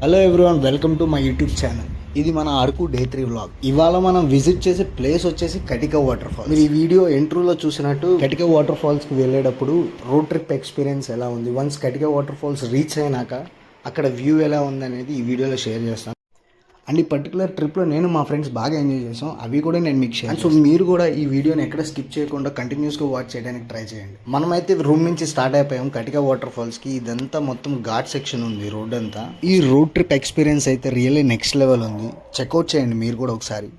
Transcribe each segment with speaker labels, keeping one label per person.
Speaker 1: Hello everyone, welcome to my YouTube channel. ఇది మన Araku day 3 vlog. ఇవాళ మనం విజిట్ చేసే ప్లేస్ వచ్చేసి కటిక వాటర్ ఫాల్స్. మీరు ఈ వీడియో ఎంట్రోలో చూసినట్టు కటిక వాటర్ ఫాల్స్కి వెళ్ళేటప్పుడు రోడ్ ట్రిప్ ఎక్స్పీరియన్స్ ఎలా ఉంది, వన్స్ కటిక వాటర్ ఫాల్స్ రీచ్ అయినాక అక్కడ వ్యూ ఎలా ఉంది అనేది ఈ వీడియోలో షేర్ చేస్తాను. అండ్ ఈ పర్టికులర్ ట్రిప్లో నేను మా ఫ్రెండ్స్ బాగా ఎంజాయ్ చేసాం. అవి కూడా నేను మీకు షేర్. సో మీరు కూడా ఈ వీడియోని ఎక్కడ స్కిప్ చేయకుండా కంటిన్యూస్గా వాచ్ చేయడానికి ట్రై చేయండి. మనమైతే రూమ్ నుంచి స్టార్ట్ అయిపోయాం కటిక వాటర్ ఫాల్స్కి. ఇదంతా మొత్తం ఘాట్ సెక్షన్ ఉంది రోడ్ అంతా. ఈ రోడ్ ట్రిప్ ఎక్స్పీరియన్స్ అయితే రియల్లీ నెక్స్ట్ లెవెల్ ఉంది. చెక్అవుట్ చేయండి మీరు కూడా ఒకసారి.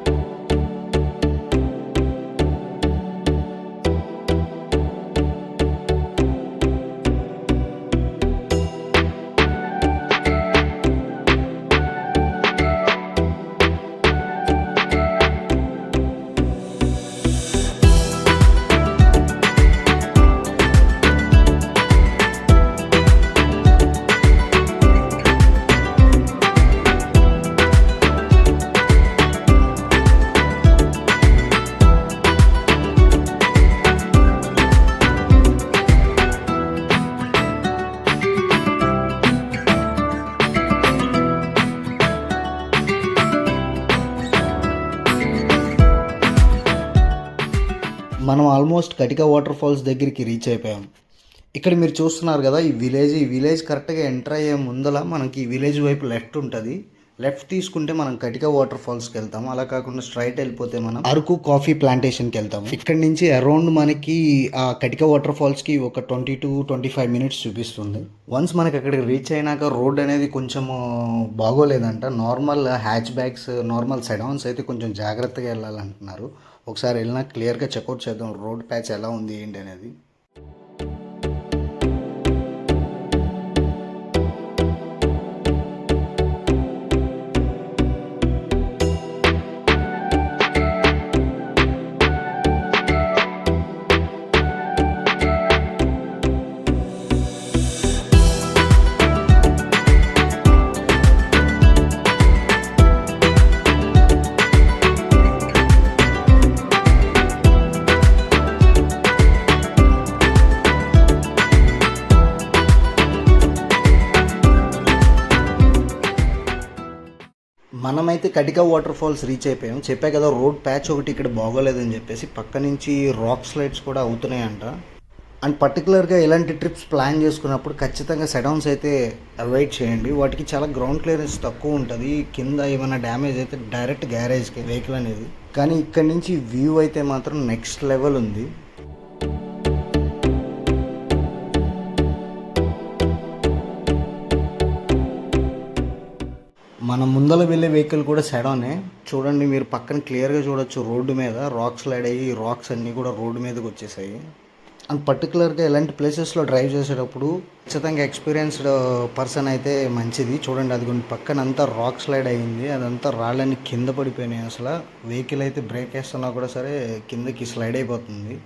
Speaker 1: మనం ఆల్మోస్ట్ కటిక వాటర్ ఫాల్స్ దగ్గరికి రీచ్ అయిపోయాం. ఇక్కడ మీరు చూస్తున్నారు కదా ఈ విలేజ్ కరెక్ట్గా ఎంటర్ అయ్యే ముందల మనకి ఈ విలేజ్ వైపు లెఫ్ట్ ఉంటుంది. లెఫ్ట్ తీసుకుంటే మనం కటిక వాటర్ ఫాల్స్కి వెళ్తాం. అలా కాకుండా స్ట్రైట్ వెళ్ళిపోతే మనం అరకు కాఫీ ప్లాంటేషన్కి వెళ్తాం. ఇక్కడ నుంచి అరౌండ్ మనకి ఆ కటిక వాటర్ ఫాల్స్కి ఒక 20-25 మినిట్స్ చూపిస్తుంది. వన్స్ మనకి అక్కడికి రీచ్ అయినాక రోడ్ అనేది కొంచెం బాగోలేదంట. Normal hatch bags, normal sedans అయితే కొంచెం జాగ్రత్తగా వెళ్ళాలంటున్నారు. ఒకసారి వెళ్ళినా క్లియర్గా చెక్అవుట్ చేద్దాం రోడ్ ప్యాచ్ ఎలా ఉంది ఏంటి అనేది. మనమైతే కటిక వాటర్ ఫాల్స్ రీచ్ అయిపోయాం. చెప్పా కదా రోడ్ ప్యాచ్ ఒకటి ఇక్కడ బాగోలేదని చెప్పేసి. పక్క నుంచి రాక్ స్లైడ్స్ కూడా అవుతున్నాయంట. అండ్ పర్టికులర్గా ఇలాంటి ట్రిప్స్ ప్లాన్ చేసుకున్నప్పుడు ఖచ్చితంగా సెడౌన్స్ అయితే అవాయిడ్ చేయండి. వాటికి చాలా గ్రౌండ్ క్లియరెన్స్ తక్కువ ఉంటుంది. కింద ఏమైనా డ్యామేజ్ అయితే డైరెక్ట్ గ్యారేజ్కి వెహికల్ అనేది. కానీ ఇక్కడ నుంచి వ్యూ అయితే మాత్రం నెక్స్ట్ లెవెల్ ఉంది. మన ముందర వెళ్ళే వెహికల్ కూడా సెడానే. చూడండి మీరు పక్కన క్లియర్గా చూడొచ్చు. రోడ్డు మీద రాక్స్ స్లైడ్ అయ్యి రాక్స్ అన్నీ కూడా రోడ్డు మీదకి వచ్చేసాయి. అండ్ పర్టికులర్గా ఇలాంటి ప్లేసెస్లో డ్రైవ్ చేసేటప్పుడు ఖచ్చితంగా ఎక్స్పీరియన్స్డ్ పర్సన్ అయితే మంచిది. చూడండి అది కొన్ని పక్కన అంతా రాక్ స్లైడ్ అయ్యింది. అదంతా రాళ్ళని కింద పడిపోయినాయి. అసలు వెహికల్ అయితే బ్రేక్ వేస్తున్నా కూడా సరే కిందకి స్లైడ్ అయిపోతుంది.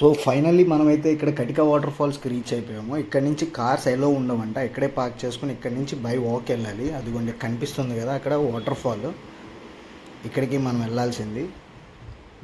Speaker 1: సో ఫైనల్లీ మనమైతే ఇక్కడ కటిక వాటర్ ఫాల్స్కి రీచ్ అయిపోయాము. ఇక్కడ నుంచి కార్స్ ఎలా ఉండవంట, ఇక్కడే పార్క్ చేసుకుని ఇక్కడ నుంచి బై వాక్ వెళ్ళాలి. అదిగోండి కనిపిస్తుంది కదా అక్కడ వాటర్ ఫాల్, ఇక్కడికి మనం వెళ్ళాల్సింది.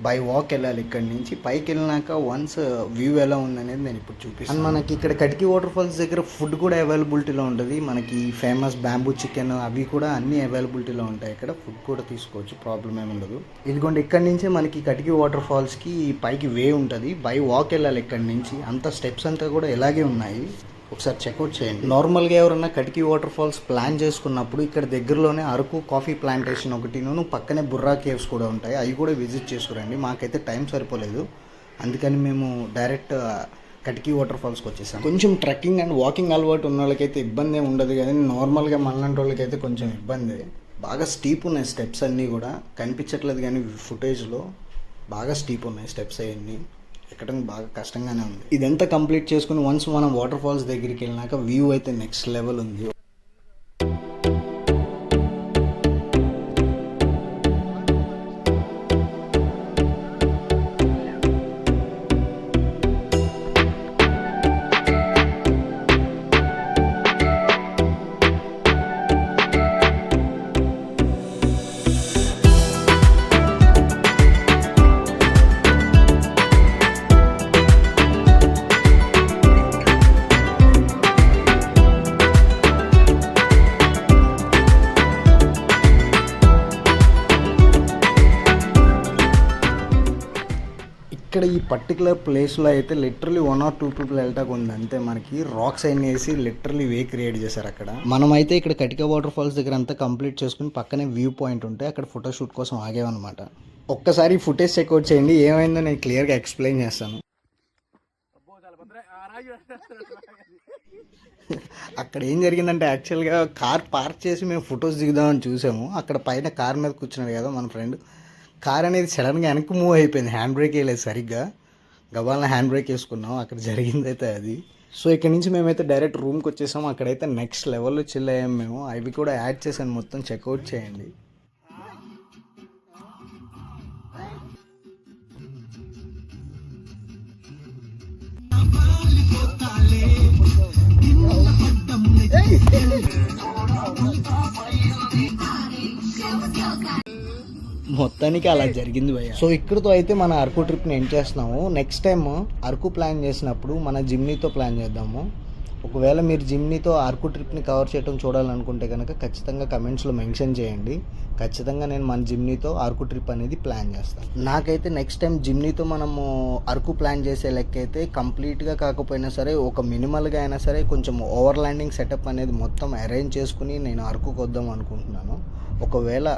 Speaker 1: బై వాక్ వెళ్ళాలి ఇక్కడ నుంచి. పైకి వెళ్ళినాక వన్స్ వ్యూ ఎలా ఉందనేది నేను ఇప్పుడు చూపిస్తాను. అండ్ మనకి ఇక్కడ కటికి వాటర్ ఫాల్స్ దగ్గర ఫుడ్ కూడా అవైలబిలిటీలో ఉంటుంది. మనకి ఫేమస్ బ్యాంబూ చికెన్ అవి కూడా అన్నీ అవైలబిలిటీలో ఉంటాయి. ఇక్కడ ఫుడ్ కూడా తీసుకోవచ్చు, ప్రాబ్లం ఏమి ఉండదు. ఇదిగోండి ఇక్కడ నుంచే మనకి కటికి వాటర్ ఫాల్స్కి పైకి వే ఉంటుంది. బై వాక్ వెళ్ళాలి ఇక్కడ నుంచి. అంత స్టెప్స్ అంతా కూడా ఇలాగే ఉన్నాయి, ఒకసారి చెక్అవుట్ చేయండి. నార్మల్గా ఎవరన్నా కటికి వాటర్ ఫాల్స్ ప్లాన్ చేసుకున్నప్పుడు ఇక్కడ దగ్గరలోనే అరకు కాఫీ ప్లాంటేషన్ ఒకటిను పక్కనే బుర్రా కేవ్స్ కూడా ఉంటాయి, అవి కూడా విజిట్ చేసుకురండి. మాకైతే టైం సరిపోలేదు, అందుకని మేము డైరెక్ట్ కటికి వాటర్ ఫాల్స్కి వచ్చేసాం. కొంచెం ట్రెక్కింగ్ అండ్ వాకింగ్ అలవాటు ఉన్న వాళ్ళకైతే ఇబ్బంది ఏమి ఉండదు, కానీ నార్మల్గా మనలాంటి వాళ్ళకైతే కొంచెం ఇబ్బంది. బాగా స్టీప్ ఉన్నాయి స్టెప్స్ అన్నీ కూడా, కనిపించట్లేదు కానీ ఫుటేజ్లో బాగా స్టీప్ ఉన్నాయి స్టెప్స్ అవన్నీ, ఎక్కడం బాగా కష్టంగానే ఉంది. ఇదంతా కంప్లీట్ చేసుకుని వన్స్ మనం వాటర్ ఫాల్స్ దగ్గరికి వెళ్ళినాక వ్యూ అయితే నెక్స్ట్ లెవెల్ ఉంది. ఇక్కడ ఈ పర్టికులర్ ప్లేస్లో అయితే లిటరలీ 1 or 2 people వెళ్ళటానికి ఉంది అంతే. మనకి రాక్స్ అయిన వేసి లిటరలీ వే క్రియేట్ చేశారు అక్కడ. మనమైతే ఇక్కడ కటిక వాటర్ ఫాల్స్ దగ్గర అంతా కంప్లీట్ చేసుకుని పక్కనే వ్యూ పాయింట్ ఉంటే అక్కడ ఫోటోషూట్ కోసం ఆగామన్నమాట. ఒక్కసారి ఫుటేజ్ చెక్అవుట్ చేయండి, ఏమైందో నేను క్లియర్గా ఎక్స్ప్లెయిన్ చేస్తాను. అక్కడ ఏం జరిగిందంటే యాక్చువల్గా కార్ పార్క్ చేసి మేము ఫొటోస్ దిగుదామని చూసాము. అక్కడ పైన కార్ మీద కూర్చున్నాడు కదా మన ఫ్రెండ్, కార్ అనేది సడన్గా వెనక్కి మూవ్ అయిపోయింది, హ్యాండ్ బ్రేక్ వేయలేదు సరిగ్గా, గబాల్న హ్యాండ్ బ్రేక్ వేసుకున్నాం. అక్కడ జరిగిందైతే అది. సో ఇక్కడ నుంచి మేమైతే డైరెక్ట్ రూమ్కి వచ్చేసాం. అక్కడైతే నెక్స్ట్ లెవెల్లో చిల్ అయ్యాం మేము. అవి కూడా యాడ్ చేశాను, మొత్తం చెక్అవుట్ చేయండి. మొత్తానికి అలా జరిగింది భయ్య. సో ఇక్కడితో అయితే మన అరకు ట్రిప్ని ఎండ్ చేస్తున్నాము. నెక్స్ట్ టైం అరకు ప్లాన్ చేసినప్పుడు మన జిమ్నీతో ప్లాన్ చేద్దాము. ఒకవేళ మీరు జిమ్నీతో అరకు ట్రిప్ని కవర్ చేయడం చూడాలనుకుంటే కనుక ఖచ్చితంగా కమెంట్స్లో మెన్షన్ చేయండి. ఖచ్చితంగా నేను మన జిమ్నీతో అరకు ట్రిప్ అనేది ప్లాన్ చేస్తాను. నాకైతే నెక్స్ట్ టైం జిమ్నీతో మనము అరకు ప్లాన్ చేసే లెక్క అయితే కంప్లీట్గా కాకపోయినా సరే ఒక మినిమల్గా అయినా సరే కొంచెం ఓవర్ ల్యాండింగ్ సెటప్ అనేది మొత్తం అరేంజ్ చేసుకుని నేను అరకుకి వద్దాం అనుకుంటున్నాను. ఒకవేళ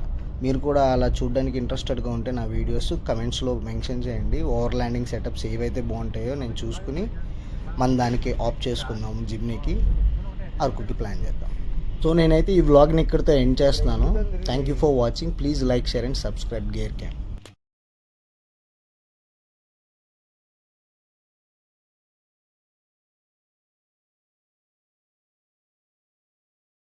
Speaker 1: మీరు కూడా అలా చూడడానికి ఇంట్రెస్టెడ్గా ఉంటే నా వీడియోస్ కమెంట్స్లో మెన్షన్ చేయండి. ఓవర్ ల్యాండింగ్ సెటప్స్ ఏవైతే బాగుంటాయో నేను చూసుకుని మన దానికి ఆప్ చేసుకుందాం, జిమ్నీకి అరకుకి ప్లాన్ చేద్దాం. సో నేనైతే ఈ వ్లాగ్ని ఇక్కడితో ఎండ్ చేస్తున్నాను. Thank you for watching. Please like, share and subscribe gear cam.